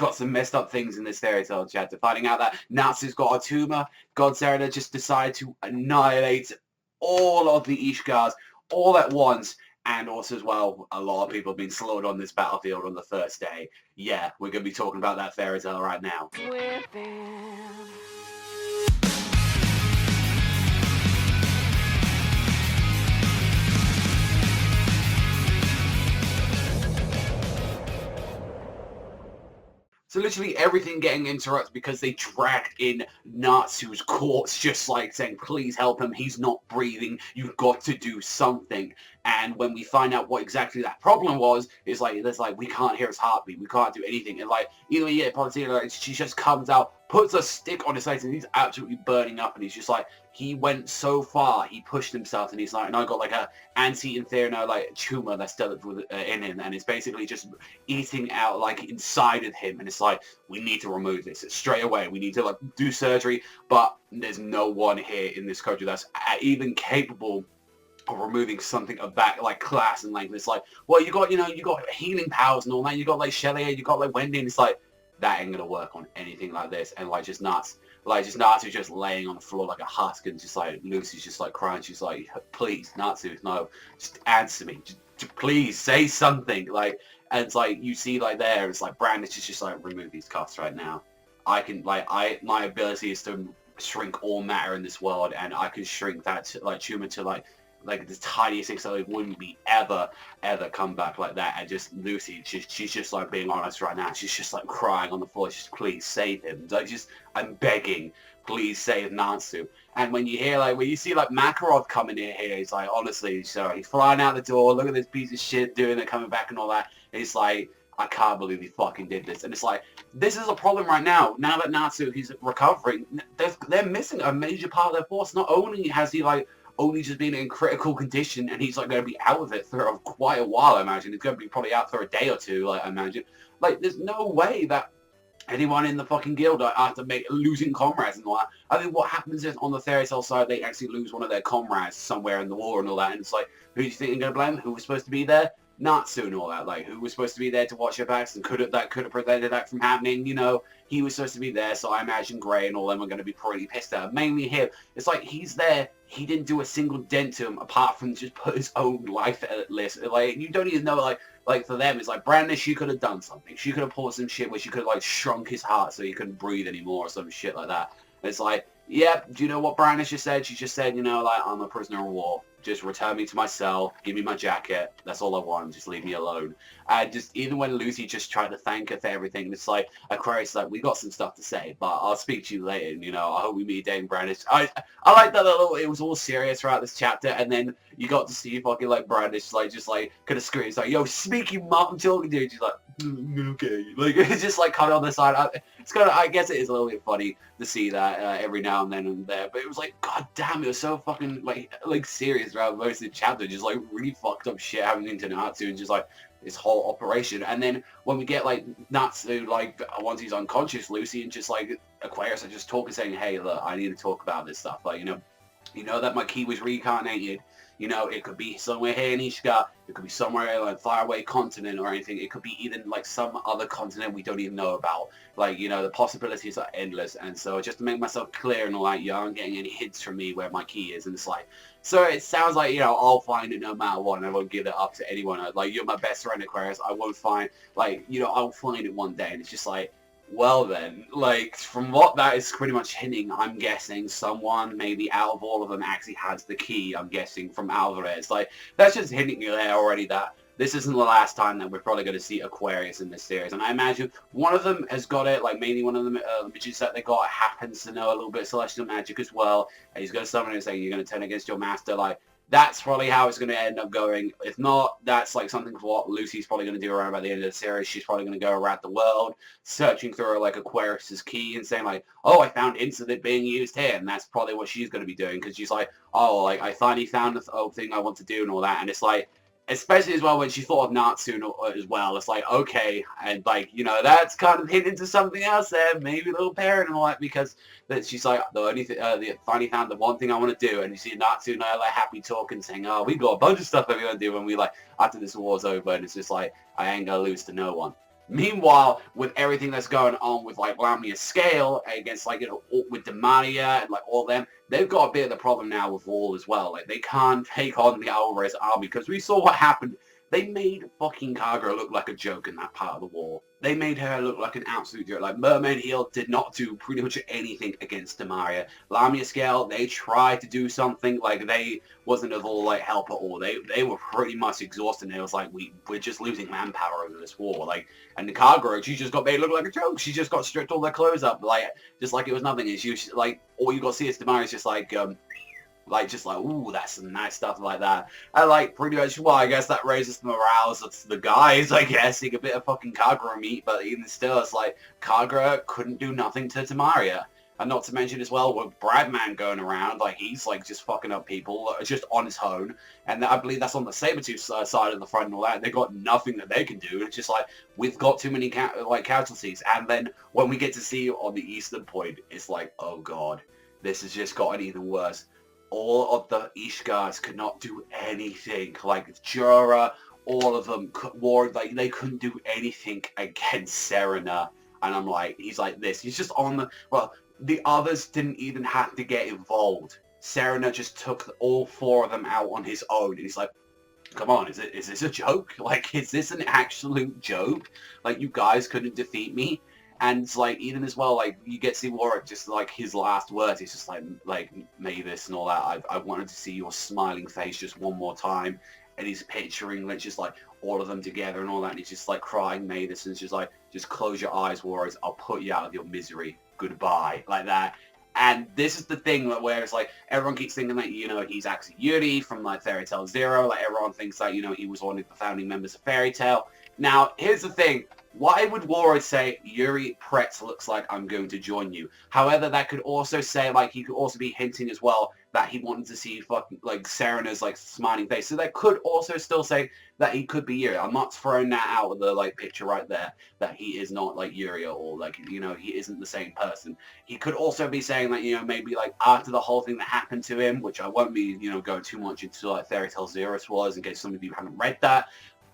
got some messed up things in this fairy tale chapter. Finding out that Natsu's got a tumor, God Serena just decided to annihilate all of the Ishigars all at once. And also as well, a lot of people have been slaughtered on this battlefield on the first day. Yeah, we're going to be talking about that fairy tale right now. So literally everything getting interrupted because they dragged in Natsu's corpse, just like saying, please help him, he's not breathing, you've got to do something. And when we find out what exactly that problem was, it's like, there's like, we can't hear his heartbeat, we can't do anything. And like, either way, like, she just comes out, puts a stick on his face, and he's absolutely burning up, and he's just like, he went so far, he pushed himself, and he's like, and I got like a anti-inferno, like, tumor that's developed in him, and it's basically just eating out, like, inside of him, and it's like, we need to remove this straight away, we need to, like, do surgery, but there's no one here in this country that's even capable of removing something of that, like, class and length. It's like, well, you got, you know, you got healing powers and all that, you got, like, Shelley, you got, like, Wendy, and it's like, that ain't gonna work on anything like this. And like just Natsu just laying on the floor like a husk, and just like Lucy's just like crying. She's like, please, Natsu, no, just answer me, just please say something. Like, and it's like you see like there, it's like Brandis is just like, remove these cuffs right now. I can my ability is to shrink all matter in this world, and I can shrink that like tumor to like the tiniest thing, so it wouldn't be ever come back like that. And just Lucy, she's just like being honest right now. She's just like crying on the floor. She's, please save him. Like, just, I'm begging, please save Natsu. And when you hear like, when you see like Makarov coming in here, he's like, honestly, so he's flying out the door. Look at this piece of shit doing it, coming back and all that. And it's like, I can't believe he fucking did this. And it's like, this is a problem right now. Now that Natsu, he's recovering, they're missing a major part of their force. Not only has he like only just been in critical condition, and he's like going to be out of it for quite a while, I imagine. He's going to be probably out for a day or two, like, I imagine. Like, there's no way that anyone in the fucking guild after losing comrades and all that. I think what happens is on the fairy tale side, they actually lose one of their comrades somewhere in the war and all that, and it's like, who do you think you're going to blame? Who was supposed to be there? Natsu and all that, like, who was supposed to be there to watch your backs and could have prevented that from happening, you know, he was supposed to be there, so I imagine Gray and all them are going to be pretty pissed at him. Mainly him. It's like, he's there, he didn't do a single dent to him, apart from just put his own life at risk. Like, you don't even know, like for them, it's like, Brandis, she could have done something. She could have pulled some shit where she could have, like, shrunk his heart so he couldn't breathe anymore or some shit like that. And it's like, yeah, do you know what Brandis just said? She just said, you know, like, I'm a prisoner of war. Just return me to my cell, give me my jacket, that's all I want, just leave me alone. And just, even when Lucy just tried to thank her for everything, it's like, Aquarius like, we got some stuff to say, but I'll speak to you later, and, you know, I hope we meet Dane Brandish. I like that little, it was all serious throughout this chapter, and then you got to see fucking, like, Brandish, like, just, like, kind of screams, like, yo, speaking mom, I'm talking to you, she's like, okay, like, it's just, like, kind of on the side. It's kind of, I guess it is a little bit funny to see that every now and then and there, but it was like, god damn, it was so fucking, like serious throughout most of the chapter, just, like, really fucked up shit happening to Natsu, and just, like, this whole operation. And then when we get, like, Natsu, like, once he's unconscious, Lucy and just, like, Aquarius are just talking, saying, hey, look, I need to talk about this stuff, like, you know that my key was reincarnated. You know, it could be somewhere here in Ishika, it could be somewhere like faraway continent or anything. It could be even like some other continent we don't even know about. Like, you know, the possibilities are endless. And so just to make myself clear and all that, you aren't getting any hints from me where my key is. And it's like, so it sounds like, you know, I'll find it no matter what, and I won't give it up to anyone. Like, you're my best friend, Aquarius. I won't find, like, you know, I'll find it one day. And it's just like, well then, like, from what that is pretty much hinting, I'm guessing someone, maybe out of all of them, actually has the key, I'm guessing, from Alvarez. Like, that's just hinting you there already that this isn't the last time that we're probably going to see Aquarius in this series. And I imagine one of them has got it, like, maybe one of the magicians that they got happens to know a little bit of celestial magic as well. And he's going to summon it and say, you're going to turn against your master, like, that's probably how it's going to end up going. If not, that's like something for what Lucy's probably going to do around by the end of the series. She's probably going to go around the world, searching through like Aquarius's key and saying like, oh, I found hints of it being used here. And that's probably what she's going to be doing, because she's like, oh, like, I finally found the thing I want to do and all that. And it's like, especially as well when she thought of Natsu as well, it's like, okay, and like, you know, that's kind of hinting to something else there, maybe a little parent and all that, because that she's like, the only thing, finally found the one thing I want to do. And you see Natsu and I like happy talking, saying, oh, we got a bunch of stuff that we're going to do when we like, after this war's over. And it's just like, I ain't going to lose to no one. Meanwhile, with everything that's going on with like Lamia Scale against like, you know, with Demalia and like all them, they've got a bit of the problem now with Wall as well. Like they can't take on the Alvarez army because we saw what happened. They made fucking Kagura look like a joke in that part of the war. They made her look like an absolute joke. Like Mermaid Heel did not do pretty much anything against Demaria. Lamia Scale, they tried to do something. Like they wasn't at all like help at all. They were pretty much exhausted. And it was like we're just losing manpower over this war. Like and the Kagura, she just got made look like a joke. She just got stripped all their clothes up, like just like it was nothing. And she was like all you got to see is Demaria's just like just like, ooh, that's some nice stuff like that. And like, pretty much, well, I guess that raises the morales of the guys, I guess, seeing a bit of fucking Kagura meat, but even still, it's like, Kagura couldn't do nothing to Tamaria. And not to mention as well, with Bradman going around, like, he's like just fucking up people, just on his own. And I believe that's on the Sabretooth side of the front and all that. They got nothing that they can do. It's just like, we've got too many casualties. And then when we get to see on the Eastern Point, it's like, oh god, this has just gotten even worse. All of the Ishgars could not do anything. Like Jura, all of them like they couldn't do anything against Serena. And I'm like, he's like this. He's just on the the others didn't even have to get involved. Serena just took all 4 of them out on his own. And he's like, come on, is this a joke? Like, is this an absolute joke? Like, you guys couldn't defeat me? And it's like, even as well, like, you get to see Warwick, just like his last words, he's just like Mavis and all that. I wanted to see your smiling face just one more time. And he's picturing, like, just like all of them together and all that. And he's just like crying Mavis and it's just like, just close your eyes, Warwick. I'll put you out of your misery. Goodbye. Like that. And this is the thing where it's like, everyone keeps thinking that, you know, he's actually Yuri from like Fairy Tail Zero. Like, everyone thinks that, you know, he was one of the founding members of Fairy Tail. Now, here's the thing. Why would Warwick say, Yuri Pretz looks like I'm going to join you? However, that could also say, like, he could also be hinting as well that he wanted to see fucking, like, Serena's, like, smiling face. So that could also still say that he could be Yuri. I'm not throwing that out of the, like, picture right there, that he is not, like, Yuri or, like, you know, he isn't the same person. He could also be saying that, you know, maybe, like, after the whole thing that happened to him, which I won't be, you know, going too much into, like, Fairy Tail Zero was in case some of you haven't read that.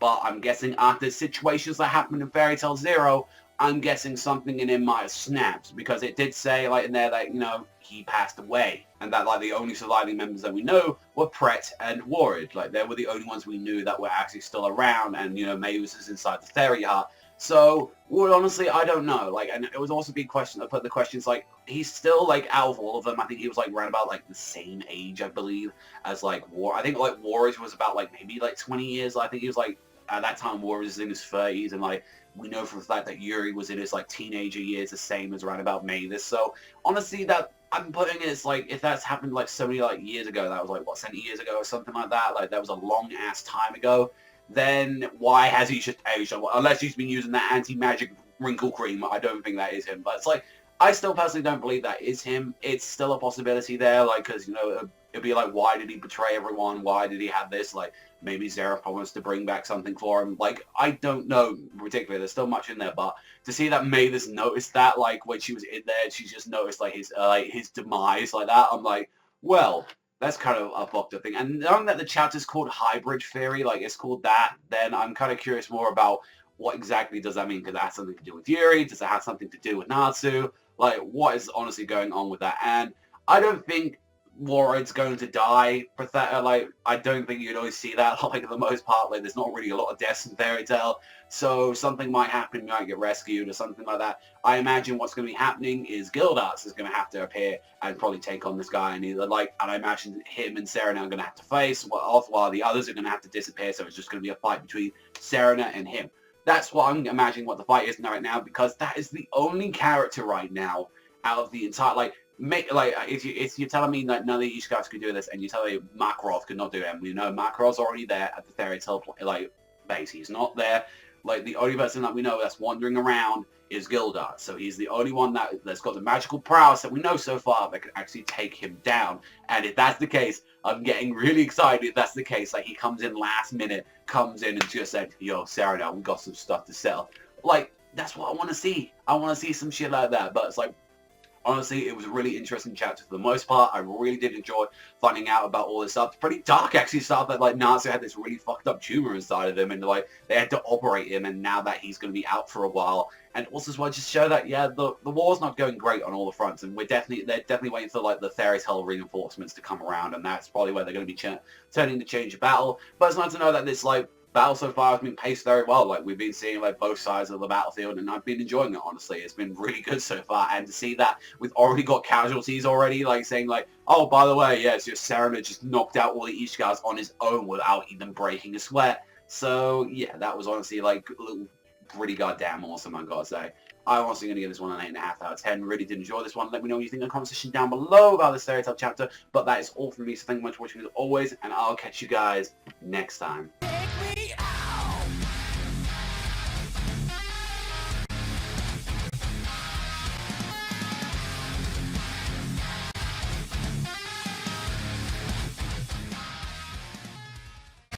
But I'm guessing after situations that happened in Fairy Tail Zero, I'm guessing something in him might have snapped. Because it did say, like, in there that, you know, he passed away. And that, like, the only surviving members that we know were Pret and Warrid. Like, they were the only ones we knew that were actually still around. And, you know, Mavis is inside the fairy heart. So, well, honestly, I don't know. Like, and it was also a big question. I put the questions, like, he's still, like, out of all of them, I think he was, like, around about, like, the same age, I believe, as, like, I think, like, Warrid was about, like, maybe, like, 20 years. I think he was, like, at that time, Warrid was in his 30s, and, like, we know for the fact that Yuri was in his, like, teenager years, the same as around about Mavis. So, honestly, that, I'm putting it as, like, if that's happened, like, so many, like, years ago, that was, like, what, 70 years ago or something like that, like, that was a long-ass time ago, then why has he just aged? Unless he's been using that anti-magic wrinkle cream, I don't think that is him. But it's like, I still personally don't believe that is him. It's still a possibility there, like, because, you know, it'd be like, why did he betray everyone? Why did he have this? Like, maybe Zara promised to bring back something for him. Like, I don't know. Ridiculous. There's still much in there, but to see that Mavis noticed that, like, when she was in there, she just noticed, like, his demise like that. I'm like, well, that's kind of a fucked up thing. And knowing that the chapter's called Hybrid Theory, like, it's called that, then I'm kind of curious more about what exactly does that mean? Does that have something to do with Yuri? Does it have something to do with Natsu? Like, what is honestly going on with that? And I don't think Warrid's going to die. Like, I don't think you'd always see that, like, for the most part. Like, there's not really a lot of deaths in Fairy Tail. So something might happen, you might get rescued or something like that. I imagine what's going to be happening is Gildas is going to have to appear and probably take on this guy. And either, like, and I imagine him and Serena are going to have to face, while the others are going to have to disappear. So it's just going to be a fight between Serena and him. That's what I'm imagining what the fight is right now, because that is the only character right now out of the entire, like, if you're telling me that none of these guys could do this, and you tell me Makarov could not do it, and we know Makarov's already there at the Fairy Tail, like, base. He's not there. Like, the only person that we know that's wandering around is Gildart. So he's the only one that's got the magical prowess that we know so far that can actually take him down. And if that's the case, I'm getting really excited if that's the case. Like, he comes in last minute, comes in and just said, yo, Sarah, we got some stuff to sell. Like, that's what I want to see. I want to see some shit like that. But it's like, honestly, it was a really interesting chapter for the most part. I really did enjoy finding out about all this stuff. It's pretty dark, actually, stuff that, like, Natsu had this really fucked up tumor inside of him, and, like, they had to operate him, and now that he's going to be out for a while. And also as well, just show that, yeah, the war's not going great on all the fronts, and they're definitely waiting for, like, the fairy tale reinforcements to come around, and that's probably where they're going to be turning to change of battle. But it's nice to know that this, like, battle so far has been paced very well. Like, we've been seeing, like, both sides of the battlefield, and I've been enjoying it, honestly. It's been really good so far, and to see that we've already got casualties already, like, saying, like, oh, by the way, yeah, it's just Serna just knocked out all the Ishigars on his own without even breaking a sweat. So, yeah, that was honestly, like, pretty goddamn awesome, I gotta say. I'm honestly going to give this one an 8.5 out of 10. Really did enjoy this one. Let me know what you think in the comment section down below about this fairy tale chapter. But that is all from me, so thank you much for watching as always, and I'll catch you guys next time.